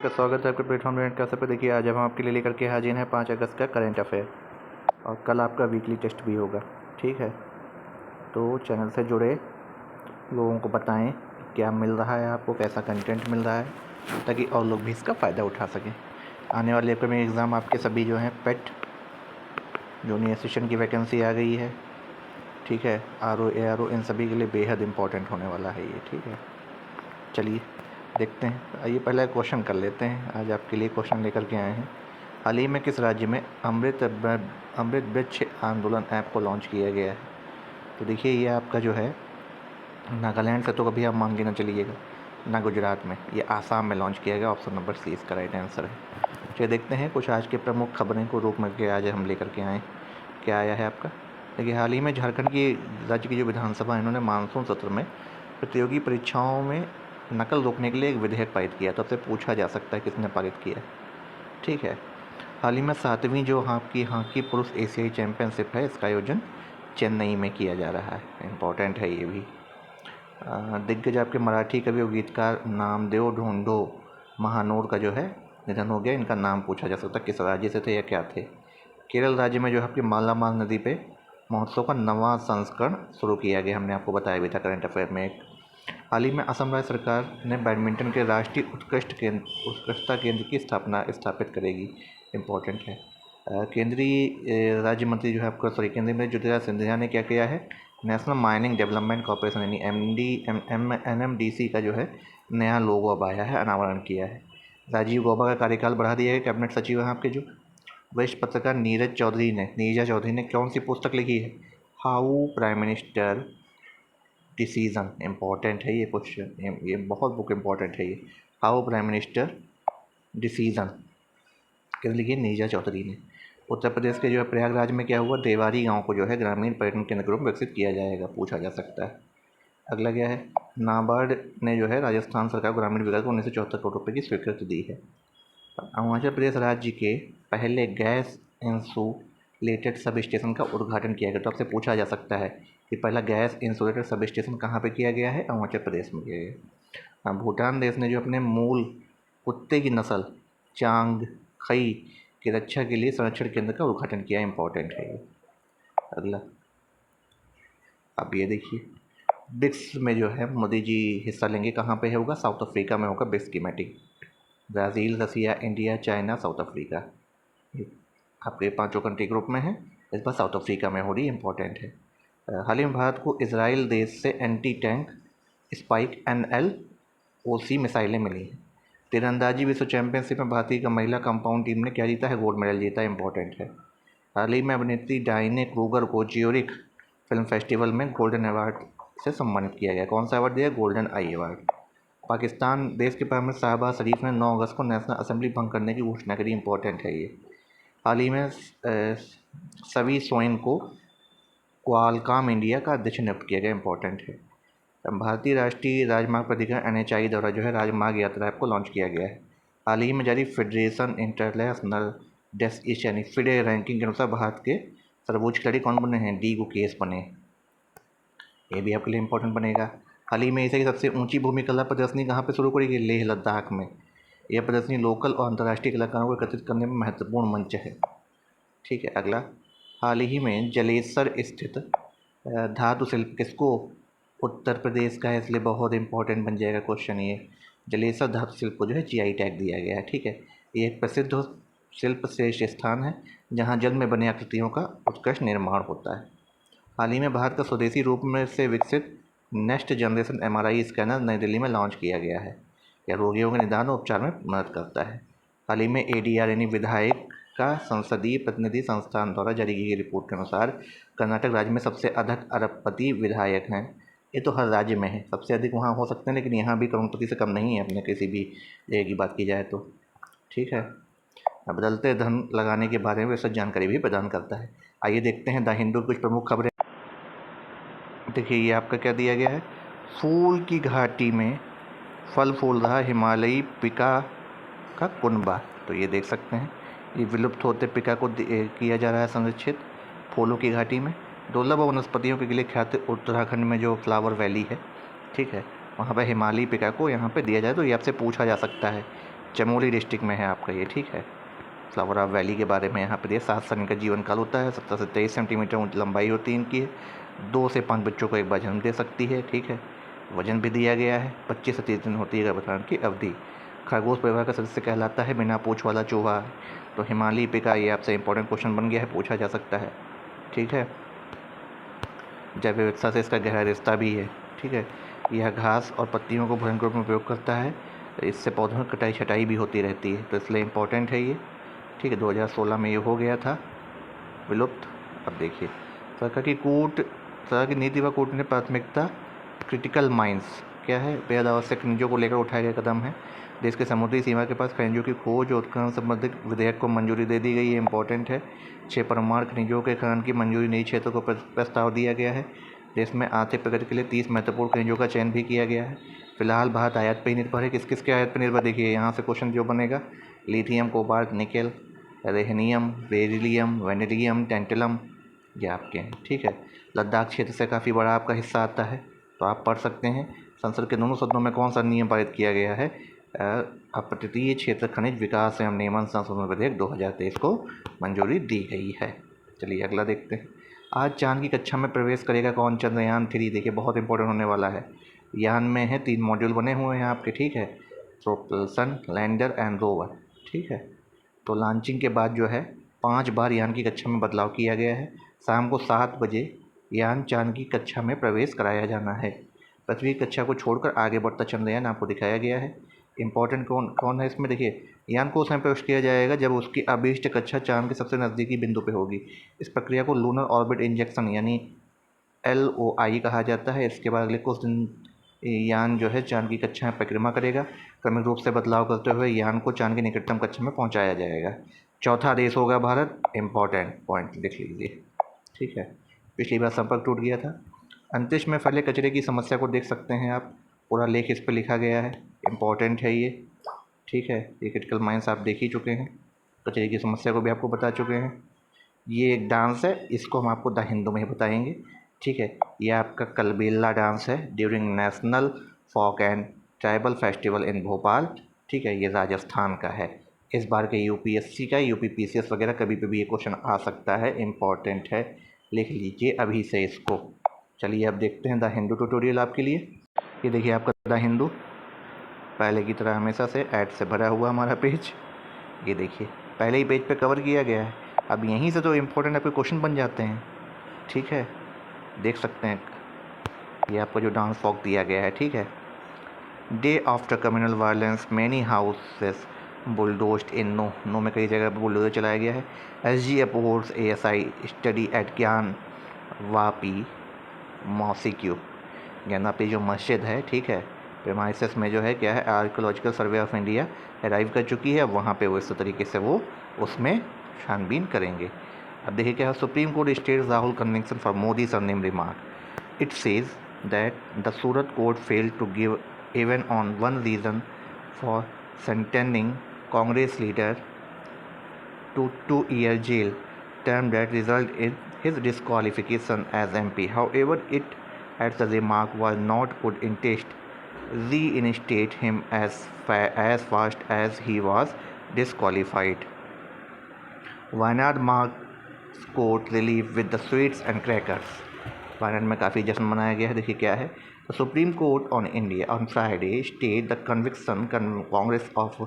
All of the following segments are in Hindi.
का स्वागत है आपके प्लेटफॉर्म रेंट कैसे पे। देखिए आज हम आपके लिए लेकर के हाजिर हैं 5 अगस्त का करंट अफेयर और कल आपका वीकली टेस्ट भी होगा। ठीक है, तो चैनल से जुड़े लोगों को बताएं क्या मिल रहा है, आपको कैसा कंटेंट मिल रहा है, ताकि और लोग भी इसका फ़ायदा उठा सकें। आने वाले अपकमिंग एग्ज़ाम आपके सभी जो हैं पेट जूनियर असिस्टेंट की वैकेंसी आ गई है। ठीक है, RO ARO इन सभी के लिए बेहद इम्पोर्टेंट होने वाला है ये। ठीक है, चलिए देखते हैं। आइए पहले क्वेश्चन कर लेते हैं। आज आपके लिए क्वेश्चन लेकर के आए हैं। हाल ही में किस राज्य में अमृत वृक्ष आंदोलन ऐप को लॉन्च किया गया है? तो देखिए ये आपका जो है नागालैंड से तो कभी आप मान के ना चलिएगा, ना गुजरात में, ये आसाम में लॉन्च किया गया। ऑप्शन नंबर सी इसका राइट आंसर है। चलिए देखते हैं कुछ आज के प्रमुख खबरें को रूप में के आज हम लेकर के आए। क्या आया है आपका? देखिए हाल ही में झारखंड की राज्य की जो विधानसभा इन्होंने मानसून सत्र में प्रतियोगी परीक्षाओं में नकल रोकने के लिए एक विधेयक पारित किया। तो आपसे पूछा जा सकता है किसने पारित किया। ठीक है, हाल ही में 7वीं जो हॉकी पुरुष एशियाई चैंपियनशिप है, इसका आयोजन चेन्नई में किया जा रहा है। इम्पोर्टेंट है ये भी। दिग्गज आपके मराठी कवि और गीतकार नामदेव ढोंडो महानोर का जो है निधन हो गया। इनका नाम पूछा जा सकता है किस राज्य से थे या क्या थे। केरल राज्य में जो है आपकी मालामाल नदी पे महोत्सव का 9वां संस्करण शुरू किया गया। हमने आपको बताया भी था करंट अफेयर में एक। हाल ही में असम राज्य सरकार ने बैडमिंटन के राष्ट्रीय उत्कृष्टता केंद्र की स्थापित करेगी। इम्पोर्टेंट है। केंद्रीय राज्य मंत्री जो है आपका केंद्रीय मंत्री ज्योतिराज सिंधिया ने क्या किया है, नेशनल माइनिंग डेवलपमेंट कॉर्पोरेशन यानी NMDC का जो है नया लोगो अब आया है, अनावरण किया है। राजीव गौबा का कार्यकाल बढ़ा दिया है। कैबिनेट सचिव हैं आपके जो वरिष्ठ पत्रकार नीरजा चौधरी ने कौन सी पुस्तक लिखी है, how prime minister decision. Important है ये क्वेश्चन, ये बहुत बुक इम्पॉर्टेंट है ये। हाउ प्राइम मिनिस्टर डिसीजन किस लिखी, नीरजा चौधरी ने। उत्तर प्रदेश के जो है प्रयागराज में क्या हुआ, देवारी गांव को जो है ग्रामीण पर्यटन केंद्र के रूप में विकसित किया जाएगा, पूछा जा सकता है। अगला क्या है, नाबार्ड ने जो है राजस्थान सरकार को ग्रामीण विकास को 1974 करोड़ रुपये की स्वीकृति दी है। अरुणाचल प्रदेश राज्य के पहले गैस इंसुलेटेड सब स्टेशन का उद्घाटन किया गया। तो आपसे पूछा जा सकता है कि पहला गैस इंसुलेटेड सब स्टेशन कहाँ पे किया गया है, अरुणाचल प्रदेश में किया गया। भूटान देश ने जो अपने मूल कुत्ते की नस्ल चांगखई की रक्षा के लिए संरक्षण केंद्र का उद्घाटन किया। इम्पोर्टेंट है ये। अगला अब ये देखिए, ब्रिक्स में जो है मोदी जी हिस्सा लेंगे, कहाँ पे होगा, साउथ अफ्रीका में होगा ब्रिक्स की मीटिंग। ब्राज़ील, रसिया, इंडिया, चाइना, साउथ अफ्रीका, आपके 5 कंट्री ग्रुप में है। इस बार साउथ अफ्रीका में हो रही। इम्पोर्टेंट है। हाल ही में भारत को इजराइल देश से एंटी टैंक स्पाइक NLOC मिसाइलें मिली हैं। तीरंदाजी विश्व चैंपियनशिप में भारतीय का महिला कंपाउंड टीम ने क्या जीता है, गोल्ड मेडल जीता है। इम्पोर्टेंट है। हाल ही में अभिनेत्री डायने क्रूगर को ज्यूरिख फिल्म फेस्टिवल में गोल्डन अवार्ड से सम्मानित किया गया। कौन सा अवार्ड दिया, गोल्डन आई अवार्ड। पाकिस्तान देश के प्रधानमंत्री शहबाज शरीफ ने 9 अगस्त को नेशनल असेंबली भंग करने की घोषणा करी। इम्पोर्टेंट है ये। हाल ही में सवी सोइन को क्वालकॉम इंडिया का अध्यक्ष नियुक्त किया गया। इम्पोर्टेंट है। भारतीय राष्ट्रीय राजमार्ग प्राधिकरण NHAI द्वारा जो है राजमार्ग यात्रा ऐप को लॉन्च किया गया है। हाल ही में जारी फेडरेशन इंटरनेशनल डेस्क यानी FIDE रैंकिंग के अनुसार भारत के सर्वोच्च खिलाड़ी कौन बने हैं, डी गुकेश बने। ये भी आपके लिए इम्पोर्टेंट बनेगा। हाल ही में एशिया की सबसे ऊंची भूमि कला प्रदर्शनी कहाँ पे शुरू करी गई, लेह लद्दाख में। यह प्रदर्शनी लोकल और अंतर्राष्ट्रीय कलाकारों को एकत्रित करने में महत्वपूर्ण मंच है। ठीक है। अगला, हाल ही में जलेसर स्थित धातु शिल्प किसको, उत्तर प्रदेश का है, इसलिए बहुत इंपॉर्टेंट बन जाएगा क्वेश्चन ये। जलेसर धातु शिल्प को जो है GI टैग दिया गया है। ठीक है, ये एक प्रसिद्ध शिल्प श्रेष्ठ स्थान है जहाँ जल में बने आकृतियों का उत्कृष्ट निर्माण होता है। हाल ही में भारत का स्वदेशी रूप में से विकसित नेक्स्ट जनरेशन MRI स्कैनर नई दिल्ली में लॉन्च किया गया है। यह रोगियों के निदान और उपचार में मदद करता है। हाल ही में ADR यानी विधायक का संसदीय प्रतिनिधि संस्थान द्वारा जारी की गई रिपोर्ट के अनुसार कर्नाटक राज्य में सबसे अधिक अरबपति विधायक हैं। ये तो हर राज्य में है, सबसे अधिक वहाँ हो सकते हैं, लेकिन यहाँ भी करोड़पति से कम नहीं है अपने किसी भी जगह की बात की जाए तो। ठीक है, बदलते धन लगाने के बारे में विस्तृत जानकारी भी प्रदान करता है। आइए देखते हैं द हिंदू कुछ प्रमुख खबरें। देखिए ये आपका क्या दिया गया है, फूल की घाटी में फल फूल रहा हिमालयी पिका का कुनबा। तो ये देख सकते हैं, ये विलुप्त होते पिका को किया जा रहा है संरक्षित फूलों की घाटी में। दुर्लभ वनस्पतियों के लिए ख्यात उत्तराखंड में जो फ्लावर वैली है, ठीक है, वहाँ पर हिमालयी पिका को यहाँ पे दिया जाए। तो ये आपसे पूछा जा सकता है चमोली डिस्ट्रिक्ट में है आपका ये, ठीक है। फ्लावर ऑफ वैली के बारे में यहाँ पर ये 7 साल इनका जीवन काल होता है, 17 से 23 सेंटीमीटर लंबाई होती है इनकी, 2 से 5 बच्चों को एक बार जन्म दे सकती है, ठीक है। वजन भी दिया गया है, 25 से 30 दिन होती है गर्भधारण की अवधि। खरगोश परिवार का सदस्य कहलाता है बिना पूँछ वाला चूहा। तो हिमालयी पिका, ये आपसे इंपॉर्टेंट क्वेश्चन बन गया है, पूछा जा सकता है, ठीक है। जैव विविधता से इसका गहरा रिश्ता भी है, ठीक है। यह घास और पत्तियों को भोजन के रूप में उपयोग करता है, इससे पौधों की कटाई छटाई भी होती रहती है, तो इसलिए इम्पोर्टेंट है ये, ठीक है। 2016 में ये हो गया था विलुप्त। अब देखिए, सरकार की नीति व कूट ने प्राथमिकता क्रिटिकल माइंस क्या है, बेहद आवश्यक खनिजों को लेकर उठाए गए कदम है। देश के समुद्री सीमा के पास खनिजों की खोज और उत्खनन संबंधित विधेयक को मंजूरी दे दी गई है, इंपॉर्टेंट है। 6 परमाणु खनिजों के खनन की मंजूरी नई क्षेत्रों को प्रस्ताव दिया गया है। देश में आर्थिक प्रगति के लिए 30 महत्वपूर्ण खनिजों का चयन भी किया गया है। फिलहाल भारत आयात पर ही निर्भर है। किस किस के आयात पर निर्भर, देखिए यहाँ से क्वेश्चन जो बनेगा, lithium, cobalt, nickel, rhenium, beryllium, vanadium, tantalum, ये आपके हैं, ठीक है। लद्दाख क्षेत्र से काफ़ी बड़ा आपका हिस्सा आता है, तो आप पढ़ सकते हैं। संसद के दोनों सदनों में कौन सा नियम पारित किया गया है, अपतटीय क्षेत्र खनिज विकास एवं नियमन संशोधन विधेयक 2023 को मंजूरी दी गई है। चलिए अगला देखते हैं। आज चांद की कक्षा में प्रवेश करेगा कौन, चंद्रयान 3। देखिए बहुत इंपॉर्टेंट होने वाला है। यान में है 3 मॉड्यूल बने हुए हैं आपके, ठीक है। प्रोपल्सन, लैंडर एंड रोवर, ठीक है। तो लॉन्चिंग के बाद जो है 5 बार यान की कक्षा में बदलाव किया गया है। शाम को 7 बजे यान चांद की कक्षा में प्रवेश कराया जाना है। पृथ्वी की कक्षा को छोड़कर आगे बढ़ता चंद्रयान आपको दिखाया गया है। इंपॉर्टेंट कौन कौन है इसमें, देखिए यान को उस समय प्रवेश किया जाएगा जब उसकी अभीष्ट कक्षा चांद के सबसे नज़दीकी बिंदु पे होगी। इस प्रक्रिया को लूनर ऑर्बिट इंजेक्शन यानी LOI कहा जाता है। इसके बाद अगले कुछ दिन यान जो है चांद की कक्षा में परिक्रमा करेगा। क्रमिक रूप से बदलाव करते हुए यान को चांद की निकटतम कक्षा में पहुंचाया जाएगा। चौथा देश होगा भारत, इंपॉर्टेंट पॉइंट लिख लीजिए, ठीक है। पिछली बार संपर्क टूट गया था। अंतरिक्ष में फैले कचरे की समस्या को देख सकते हैं आप, पूरा लेख इस पर लिखा गया है, इंपॉर्टेंट है ये, ठीक है। ये क्रिटिकल माइंस आप देख ही चुके हैं, कचरे की समस्या को भी आपको बता चुके हैं। ये एक डांस है, इसको हम आपको द हिंदू में ही बताएंगे, ठीक है। ये आपका कलबेला डांस है during national folk and tribal festival in Bhopal, ठीक है। ये राजस्थान का है। इस बार के UPSC का, UPPCS वगैरह कभी भी ये क्वेश्चन आ सकता है, इम्पॉर्टेंट है, लिख लीजिए अभी से इसको। चलिए अब देखते हैं द हिंदू ट्यूटोरियल आपके लिए। ये देखिए आपका द हिंदू, पहले की तरह हमेशा से ऐड से भरा हुआ हमारा पेज। ये देखिए पहले ही पेज पे कवर किया गया है। अब यहीं से तो इम्पोर्टेंट आपके क्वेश्चन बन जाते हैं, ठीक है। देख सकते हैं ये आपको जो डांस फॉक दिया गया है, ठीक है। Day after communal violence many houses bulldozed in Nuh में कई जगह पर बुलडोजर चलाया गया है। SG supports ASI study at Gyanvapi मॉसिक्यू, ज्ञानापी जो मस्जिद है, ठीक है, प्रेमाइसिस में जो है क्या है, archaeological survey of India arrive कर चुकी है। वहाँ पे वो इस तरीके से वो उसमें छानबीन करेंगे। अब देखिए क्या है, supreme court states Rahul conviction for Modi surname remark. It says that the Surat court failed to give even on one reason for sentencing Congress leader to 2-year jail term that result in his disqualification as MP. However, it as the remark was not put in test, reinstate him as fast as he was disqualified. Wayanad marks court relief with the sweets and crackers. Wayanad में काफ़ी जश्न मनाया गया है। देखिए क्या है, the supreme court on India on Friday state the conviction of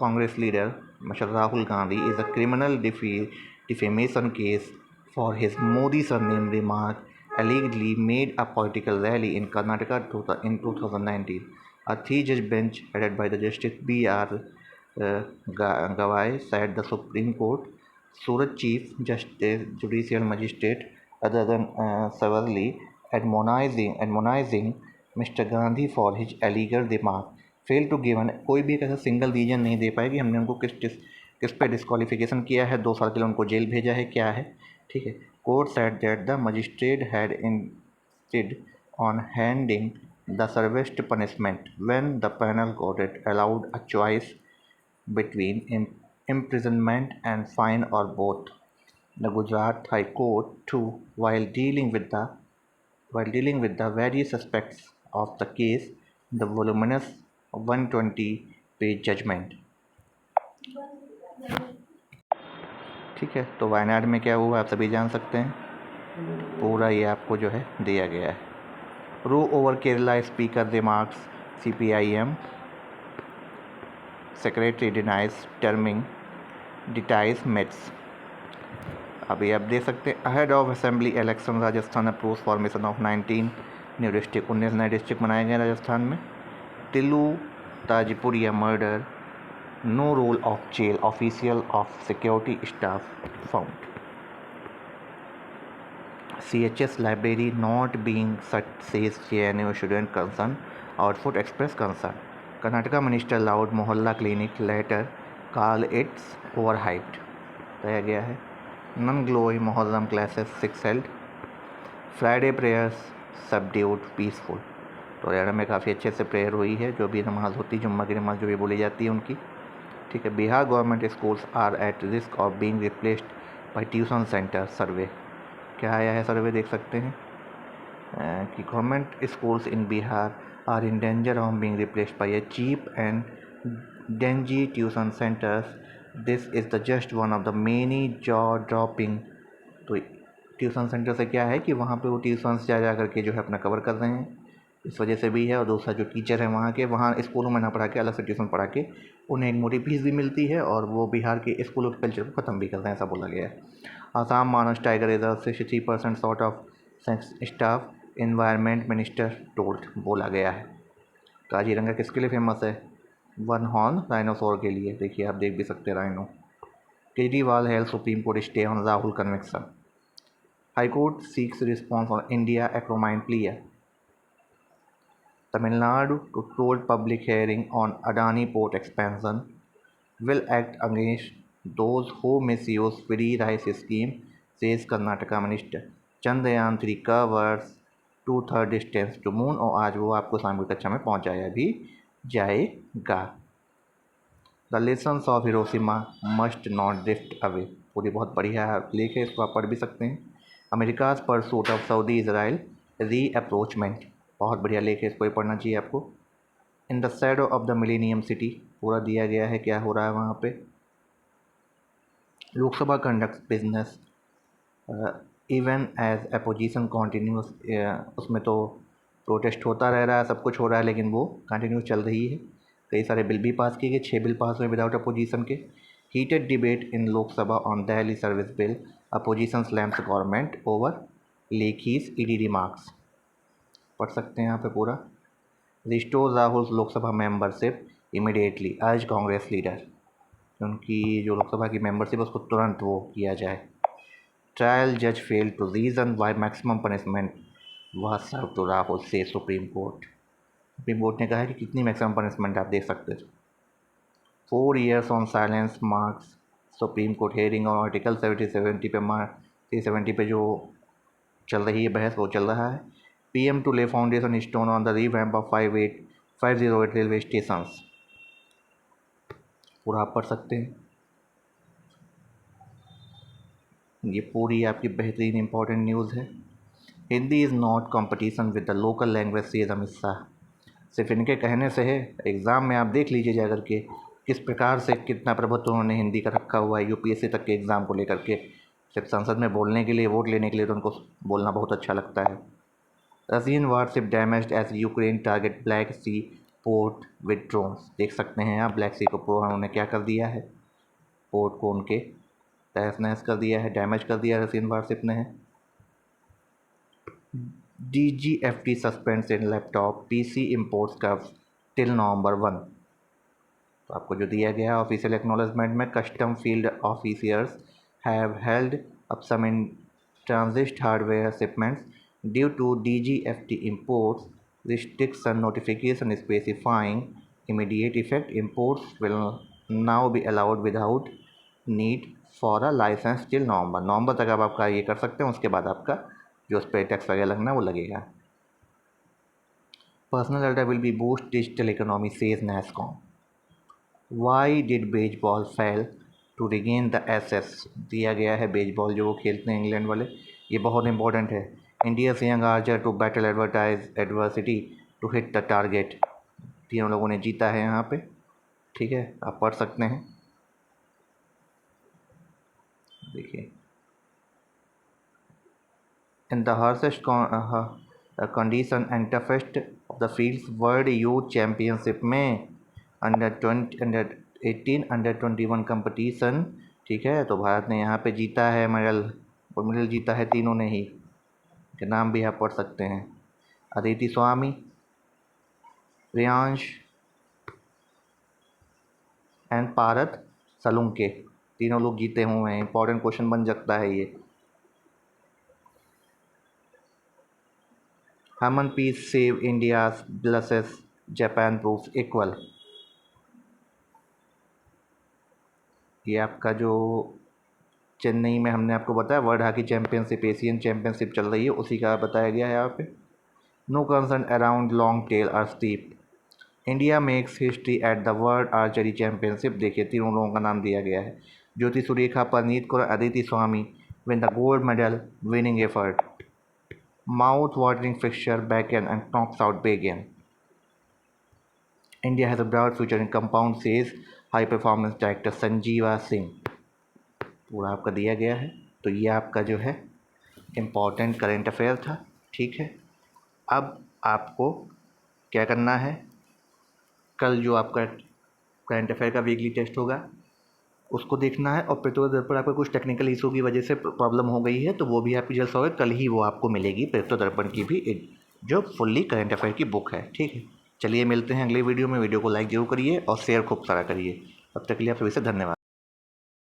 Congress leader mister Rahul Gandhi is a criminal defamation case for his Modi surname remark allegedly made a political rally in Karnataka in 2019. A 3-judge bench headed by the Justice B.R. Gawai said the Supreme Court, Surat Chief Justice, Judicial Magistrate, other than severely admonizing Mr. Gandhi for his illegal remark, fail to given, कोई भी एक ऐसा सिंगल रीजन नहीं दे पाए कि हमने उनको किस पे डिस्क्वालिफिकेशन किया है, 2 साल के लिए उनको जेल भेजा है, क्या है, ठीक है। Court said that the magistrate had insisted on handing the severest punishment when the panel got it allowed a choice between imprisonment and fine or both. The Gujarat High Court, too, while dealing with the various aspects of the case, the voluminous 120 page judgement. ठीक है, तो वायनाड में क्या हुआ आप सभी जान सकते हैं, पूरा ये आपको जो है दिया गया है। Row over Kerala speaker remarks CPIM secretary denies terming deities myths. अभी आप देख सकते हैं, ahead of assembly election Rajasthan approve formation of 19 new district, 19 नए डिस्ट्रिक्ट बनाए गए राजस्थान में। Tillu Tajpuriya murder, no role of jail official of security staff found. CHS library not being shut says JNU student concern, Outfoot Express concern. Karnataka minister allowed Mohalla clinic later call it's overhyped. कहा गया है non-glowy Mohallam classes 6 held. Friday prayers subdued peaceful. तो हरियाणा में काफ़ी अच्छे से प्रेयर हुई है, जो भी नमाज होती है, जुम्मा की नमाज जो भी बोली जाती है उनकी। ठीक है, Bihar government schools are at risk of being replaced by tuition centre survey. क्या आया है सर्वे देख सकते हैं कि government schools in Bihar are in danger of being replaced by a cheap and dingy tuition centres. This is the just one of the many jaw dropping. तो ट्यूशन सेंटर से क्या है कि वहाँ पे वो ट्यूशन्स जा करके जो है अपना कवर कर रहे हैं, इस वजह से भी है। और दूसरा जो टीचर है वहाँ के, वहाँ स्कूलों में ना पढ़ा के अलग से ट्यूशन पढ़ा के उन्हें एक मोटी फीस भी मिलती है, और वो बिहार के स्कूलों के कल्चर को ख़त्म भी कर रहे हैं, ऐसा बोला गया है। Assam Manas tiger reserve 63% short of staff, environment minister told, बोला गया है। काजीरंगा किसके लिए फेमस है? वन हॉर्न राइनोसोर के लिए। देखिए आप देख भी सकते हैं rhino. Kejriwal hails supreme court stay on Rahul conviction. High court seeks response on India acronym plea. Tamil Nadu to hold public hearing on Adani port expansion, will act against those who misuse free rice scheme, says Karnataka Minister. Chandrayaan 3 covers 2/3 distance to moon, और आज वो आपको शाम की कक्षा में पहुंचाया भी जाएगा। The lessons of Hiroshima must not drift away, पूरी बहुत बढ़िया लेख है, इसको आप पढ़ भी सकते हैं। America's pursuit of Saudi Israel rapprochement, बहुत बढ़िया लेख है, इसको ही पढ़ना चाहिए आपको। In the shadow of the millennium city, पूरा दिया गया है क्या हो रहा है वहाँ पे। Lok Sabha conduct business even as opposition continues, उसमें तो प्रोटेस्ट होता रह रहा है, सब कुछ हो रहा है, लेकिन वो कंटिन्यूस चल रही है। कई सारे बिल भी पास किए गए, 6 बिल पास हुए विदाउट अपोजिशन के। Heated debate in Lok Sabha on Delhi service bill, opposition slams government over Lekhi's ED remarks, पढ़ सकते हैं यहाँ पे पूरा। Restore Rahul Lok Sabha membership immediately, urge Congress leader, उनकी जो लोकसभा की मेंबरशिप उसको तुरंत वो किया जाए। ट्रायल जज fail to reason why maximum punishment वह सर्व टू राहुल से सुप्रीम कोर्ट। सुप्रीम कोर्ट ने कहा है कि कितनी मैक्सिमम पनिशमेंट आप दे सकते थे। 4 years on silence marks supreme court hearing और आर्टिकल 70 पे 370 पे जो चल रही है बहस, वो चल रहा है। PM to lay foundation stone on the revamp of 508 railway station, पूरा आप पढ़ सकते हैं। ये पूरी आपकी बेहतरीन इंपॉर्टेंट न्यूज़ है। Hindi is not competition with the local language, से अमित शाह, सिर्फ इनके कहने से है। एग्ज़ाम में आप देख लीजिए जा करके किस प्रकार से कितना प्रभुत्व उन्होंने हिंदी का रखा हुआ है। UPSC तक के एग्ज़ाम को लेकर के, सिर्फ संसद में बोलने के लिए, वोट लेने के लिए तो उनको बोलना बहुत अच्छा लगता है। Russian warship damaged as Ukraine target Black Sea port with drones, देख सकते हैं आप ब्लैक सी को उन्होंने क्या कर दिया है, पोर्ट को उनके तहस नहस कर दिया है, डैमेज कर दिया रशियन वारशिप ने है। DGFT suspends in laptop PC imports का टिल November 1। तो आपको जो दिया गया ऑफिशियल एक्नॉलेजमेंट में, custom field officers have held up some in transit hardware shipments due to DGFT imports restriction notification specifying immediate effect. Imports will now be allowed without need for a license till नवंबर तक आप आपका ये कर सकते हैं, उसके बाद आपका जो उस पर टैक्स वगैरह लगना वो लगेगा। Personal data will be boost digital economy, says NASSCOM। Why did baseball fail to regain the aces, दिया गया है बेसबॉल जो वो खेलते हैं इंग्लैंड वाले, ये बहुत इंपॉर्टेंट है। इंडिया से young archer to battle adversity to hit the target, तीनों लोगों ने जीता है यहाँ पे। ठीक है, आप पढ़ सकते हैं। देखिए, in the harshest condition and toughest of the fields world youth championship में अंडर 18 अंडर 21 कंपटीशन, ठीक है। तो भारत ने यहाँ पे जीता है मेडल, और मेडल जीता है तीनों ने ही, के नाम भी आप पढ़ सकते हैं। अदिति स्वामी, प्रियांश एंड पारत सलुंके, तीनों लोग जीते हुए हैं। इंपॉर्टेंट क्वेश्चन बन सकता है ये। Harmanpreet save India's losses, Japan proves equal। ये आपका जो चेन्नई में हमने आपको बताया world hockey championship, Asian championship चल रही है, उसी का बताया गया है यहाँ पे। No concern around long tail or steep, India makes history at the world archery championship. देखिए, तीनों लोगों का नाम दिया गया है। Jyoti Surekha, Parneet Kaur, Aditi Swami win the gold medal winning effort. Mouth watering fixture backend and knocks out begin। India has a bright future in compound, says high performance director Sanjeeva Singh. पूरा आपका दिया गया है। तो ये आपका जो है इम्पॉर्टेंट करेंट अफेयर था, ठीक है। अब आपको क्या करना है, कल जो आपका करेंट अफेयर का वीकली टेस्ट होगा उसको देखना है, और पेट्रोल दर्पण आपका कुछ टेक्निकल इशू की वजह से प्रॉब्लम हो गई है, तो वो भी आपकी जल्द से जल्द कल ही वो आपको मिलेगी, पेट्रोल दर्पण की भी एक जो फुल्ली करेंट अफेयर की बुक है, ठीक है। चलिए मिलते हैं अगले वीडियो में। वीडियो को लाइक जरूर करिए और शेयर खूब सारा करिए। तब तक के लिए आप सभी से धन्यवाद।